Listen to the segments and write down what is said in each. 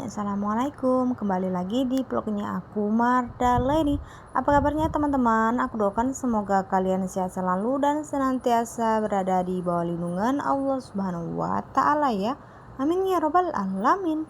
Assalamualaikum, kembali lagi di vlognya aku Mardaleni. Apa kabarnya teman-teman? Aku doakan semoga kalian sehat selalu dan senantiasa berada di bawah lindungan Allah Subhanahu wa Ta'ala ya. Amin ya robbal alamin.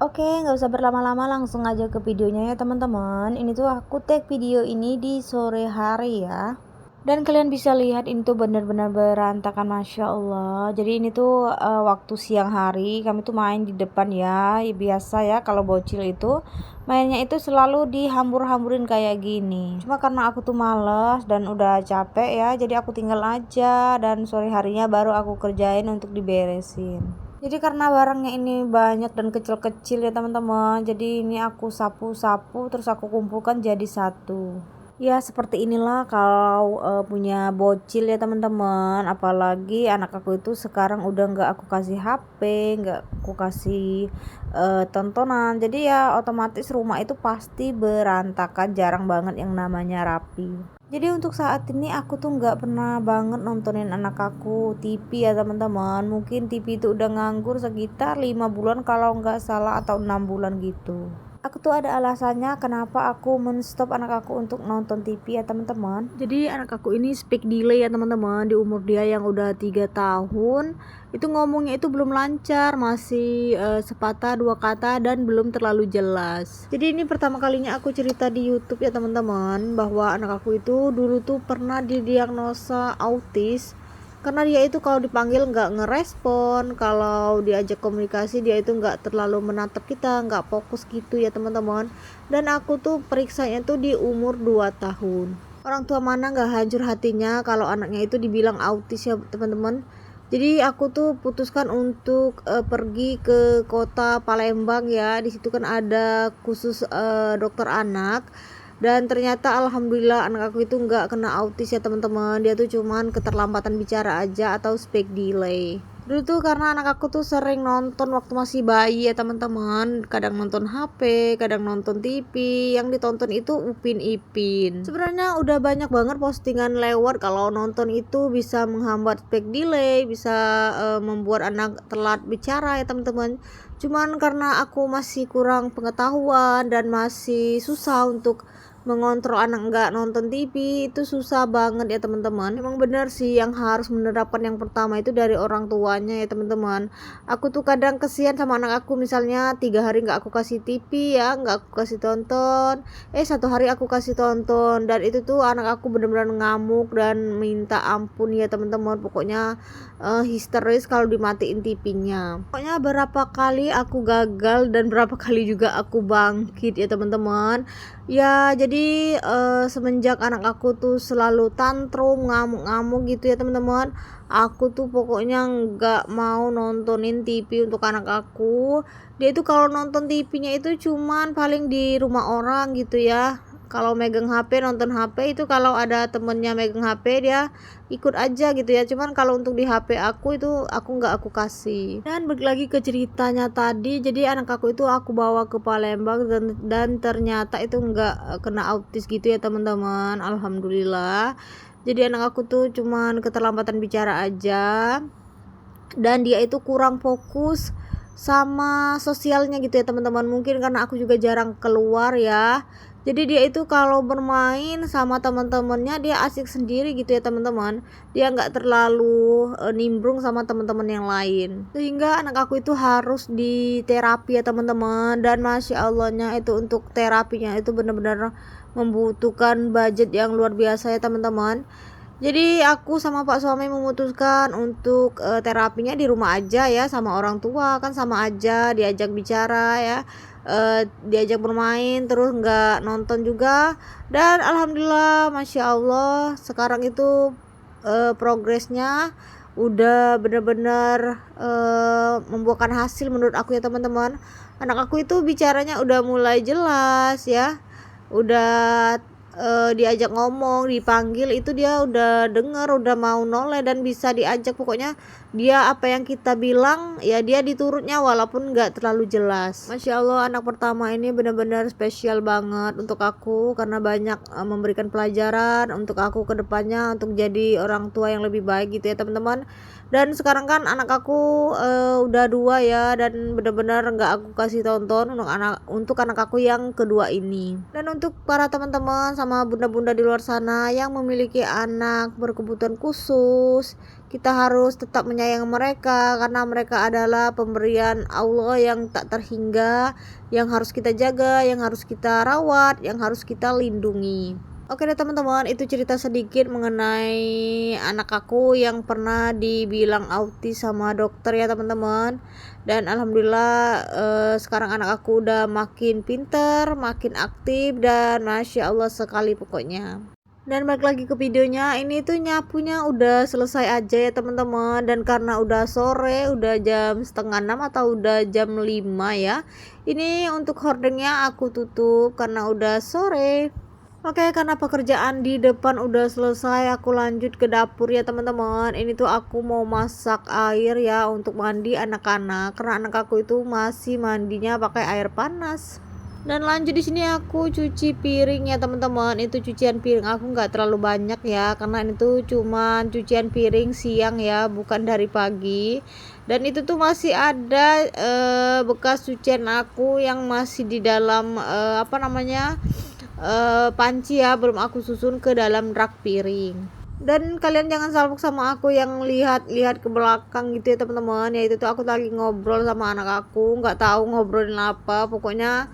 Oke, nggak usah berlama-lama, langsung aja ke videonya ya teman-teman. Ini tuh aku tag video ini di sore hari ya. Dan kalian bisa lihat ini tuh benar-benar berantakan, masya Allah. Jadi ini tuh waktu siang hari kami tuh main di depan ya. Biasa ya kalau bocil itu mainnya itu selalu dihambur-hamburin kayak gini. Cuma karena aku tuh males dan udah capek ya, jadi aku tinggal aja dan sore harinya baru aku kerjain untuk diberesin. Jadi karena barangnya ini banyak dan kecil-kecil ya teman-teman, jadi ini aku sapu-sapu terus aku kumpulkan jadi satu. Ya seperti inilah kalau punya bocil ya teman-teman. Apalagi anak aku itu sekarang udah nggak aku kasih HP, nggak aku kasih tontonan. Jadi ya otomatis rumah itu pasti berantakan, jarang banget yang namanya rapi. Jadi untuk saat ini aku tuh nggak pernah banget nontonin anak aku TV ya teman-teman. Mungkin TV itu udah nganggur sekitar 5 bulan kalau nggak salah, atau 6 bulan gitu. Aku tuh ada alasannya kenapa aku menstop anak aku untuk nonton TV ya teman-teman. Jadi anak aku ini speak delay ya teman-teman. Di umur dia yang udah 3 tahun itu ngomongnya itu belum lancar, masih sepatah dua kata dan belum terlalu jelas. Jadi ini pertama kalinya aku cerita di YouTube ya teman-teman, bahwa anak aku itu dulu tuh pernah didiagnosa autis. Karena dia itu kalau dipanggil nggak ngerespon, kalau diajak komunikasi dia itu nggak terlalu menatap kita, nggak fokus gitu ya teman-teman. Dan aku tuh periksanya tuh di umur 2 tahun. Orang tua mana nggak hancur hatinya kalau anaknya itu dibilang autis ya teman-teman. Jadi aku tuh putuskan untuk pergi ke kota Palembang ya. Di situ kan ada khusus dokter anak. Dan ternyata alhamdulillah anak aku itu nggak kena autis ya teman-teman. Dia tuh cuman keterlambatan bicara aja atau speak delay. Dulu tuh karena anak aku tuh sering nonton waktu masih bayi ya teman-teman. Kadang nonton HP, kadang nonton TV. Yang ditonton itu Upin Ipin. Sebenarnya udah banyak banget postingan lewat kalau nonton itu bisa menghambat speak delay, bisa membuat anak telat bicara ya teman-teman. Cuman karena aku masih kurang pengetahuan dan masih susah untuk mengontrol anak nggak nonton TV, itu susah banget ya teman-teman. Emang bener sih yang harus menerapkan yang pertama itu dari orang tuanya ya teman-teman. Aku tuh kadang kesian sama anak aku, misalnya 3 hari nggak aku kasih TV ya, nggak aku kasih tonton, 1 hari aku kasih tonton, dan itu tuh anak aku bener-bener ngamuk dan minta ampun ya teman-teman. Pokoknya histeris kalau dimatiin TV-nya. Pokoknya berapa kali aku gagal dan berapa kali juga aku bangkit ya teman-teman. Ya jadi semenjak anak aku tuh selalu tantrum, ngamuk-ngamuk gitu ya teman-teman, aku tuh pokoknya nggak mau nontonin TV untuk anak aku. Dia itu kalau nonton TV-nya itu cuman paling di rumah orang gitu ya. Kalau megang HP, nonton HP itu kalau ada temennya megang HP dia ikut aja gitu ya. Cuman kalau untuk di HP aku itu aku nggak aku kasih. Dan balik lagi ke ceritanya tadi, jadi anak aku itu aku bawa ke Palembang dan ternyata itu nggak kena autis gitu ya teman-teman. Alhamdulillah. Jadi anak aku tuh cuman keterlambatan bicara aja, dan dia itu kurang fokus sama sosialnya gitu ya teman-teman. Mungkin karena aku juga jarang keluar ya, jadi dia itu kalau bermain sama teman-temannya dia asik sendiri gitu ya teman-teman. Dia nggak terlalu nimbrung sama teman-teman yang lain, sehingga anak aku itu harus di terapi ya teman-teman. Dan masya Allahnya itu untuk terapinya itu benar-benar membutuhkan budget yang luar biasa ya teman-teman. Jadi aku sama Pak suami memutuskan untuk terapinya di rumah aja ya, sama orang tua kan sama aja, diajak bicara ya, diajak bermain terus nggak nonton juga. Dan alhamdulillah masya Allah sekarang itu progresnya udah bener-bener membuahkan hasil menurut aku ya teman-teman. Anak aku itu bicaranya udah mulai jelas ya, udah diajak ngomong, dipanggil itu dia udah denger, udah mau noleh dan bisa diajak. Pokoknya dia apa yang kita bilang ya dia diturutnya walaupun nggak terlalu jelas. Masya Allah, anak pertama ini benar-benar spesial banget untuk aku karena banyak memberikan pelajaran untuk aku ke depannya untuk jadi orang tua yang lebih baik gitu ya teman-teman. Dan sekarang kan anak aku udah 2 ya, dan benar-benar nggak aku kasih tonton untuk anak aku yang kedua ini. Dan untuk para teman-teman sama bunda-bunda di luar sana yang memiliki anak berkebutuhan khusus, kita harus tetap menyayangi mereka karena mereka adalah pemberian Allah yang tak terhingga, yang harus kita jaga, yang harus kita rawat, yang harus kita lindungi. Oke deh teman-teman, itu cerita sedikit mengenai anak aku yang pernah dibilang autis sama dokter ya teman-teman. Dan alhamdulillah sekarang anak aku udah makin pinter, makin aktif, dan Masya Allah sekali pokoknya. Dan balik lagi ke videonya, ini tuh nyapunya udah selesai aja ya teman-teman. Dan karena udah sore, udah jam setengah 6 atau udah jam 5 ya, ini untuk hordengnya aku tutup karena udah sore. Oke, karena pekerjaan di depan udah selesai, aku lanjut ke dapur ya teman-teman. Ini tuh aku mau masak air ya untuk mandi anak-anak karena anak aku itu masih mandinya pakai air panas. Dan lanjut di sini aku cuci piring ya teman-teman. Itu cucian piring aku nggak terlalu banyak ya karena ini tuh cuman cucian piring siang ya, bukan dari pagi. Dan itu tuh masih ada bekas cucian aku yang masih di dalam panci ya, belum aku susun ke dalam rak piring. Dan kalian jangan salfok sama aku yang lihat ke belakang gitu ya teman-teman. Ya itu tuh aku lagi ngobrol sama anak aku, nggak tahu ngobrolin apa, pokoknya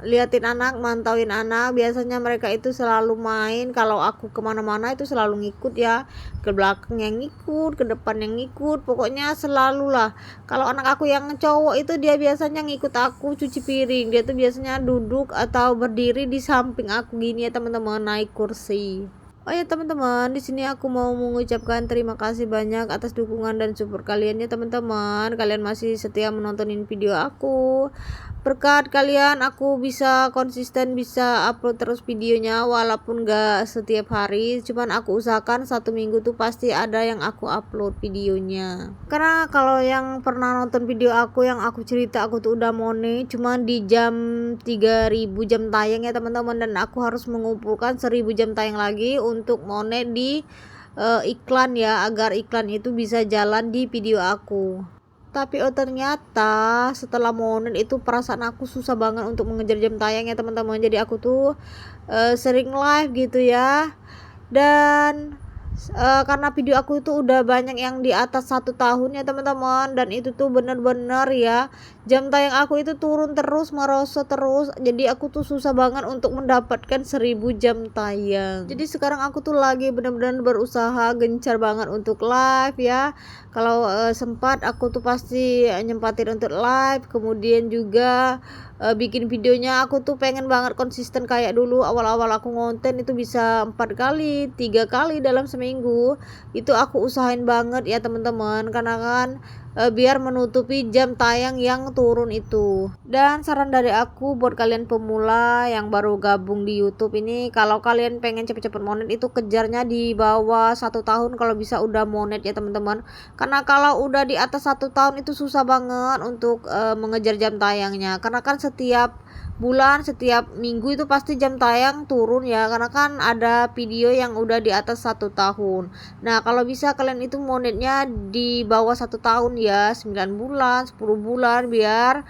liatin anak, mantauin anak. Biasanya mereka itu selalu main, kalau aku kemana-mana itu selalu ngikut ya, ke belakang yang ngikut, ke depan yang ngikut, pokoknya selalu lah. Kalau anak aku yang cowok itu dia biasanya ngikut aku cuci piring, dia tuh biasanya duduk atau berdiri di samping aku gini ya teman-teman, naik kursi. Oh ya teman-teman, di sini aku mau mengucapkan terima kasih banyak atas dukungan dan support kalian ya teman-teman. Kalian masih setia menontonin video aku. Berkat kalian aku bisa konsisten, bisa upload terus videonya walaupun gak setiap hari. Cuman aku usahakan 1 minggu tuh pasti ada yang aku upload videonya. Karena kalau yang pernah nonton video aku yang aku cerita aku tuh udah monet cuman di jam 3000 jam tayang ya teman-teman. Dan aku harus mengumpulkan 1000 jam tayang lagi untuk monet di iklan ya, agar iklan itu bisa jalan di video aku. Tapi ternyata setelah monet itu perasaan aku susah banget untuk mengejar jam tayang ya teman-teman. Jadi aku tuh sering live gitu ya. Dan karena video aku itu udah banyak yang di atas 1 tahun ya teman-teman, dan itu tuh bener-bener ya jam tayang aku itu turun terus, merosot terus. Jadi aku tuh susah banget untuk mendapatkan 1000 jam tayang. Jadi sekarang aku tuh lagi bener-bener berusaha gencar banget untuk live ya. Kalau sempat aku tuh pasti nyempatin untuk live, kemudian juga bikin videonya. Aku tuh pengen banget konsisten kayak dulu awal-awal aku ngonten itu bisa 4 kali 3 kali dalam seminggu. Itu aku usahain banget ya teman-teman, karena kan biar menutupi jam tayang yang turun itu. Dan saran dari aku buat kalian pemula yang baru gabung di YouTube ini, kalau kalian pengen cepet-cepet monet itu kejarnya di bawah 1 tahun kalau bisa udah monet ya teman-teman. Karena kalau udah di atas 1 tahun itu susah banget untuk mengejar jam tayangnya, karena kan setiap bulan, setiap minggu itu pasti jam tayang turun ya, karena kan ada video yang udah di atas 1 tahun. Nah kalau bisa kalian itu monetnya di bawah 1 tahun ya, 9 bulan 10 bulan, biar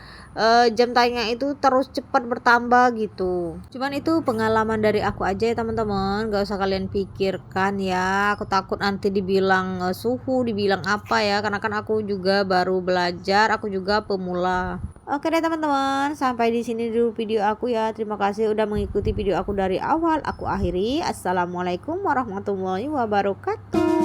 jam tayangnya itu terus cepat bertambah gitu. Cuman itu pengalaman dari aku aja ya teman-teman, gak usah kalian pikirkan ya. Aku takut nanti dibilang suhu, dibilang apa ya, karena kan aku juga baru belajar, aku juga pemula. Oke deh teman-teman, sampai di sini dulu video aku ya. Terima kasih udah mengikuti video aku dari awal. Aku akhiri. Assalamualaikum warahmatullahi wabarakatuh.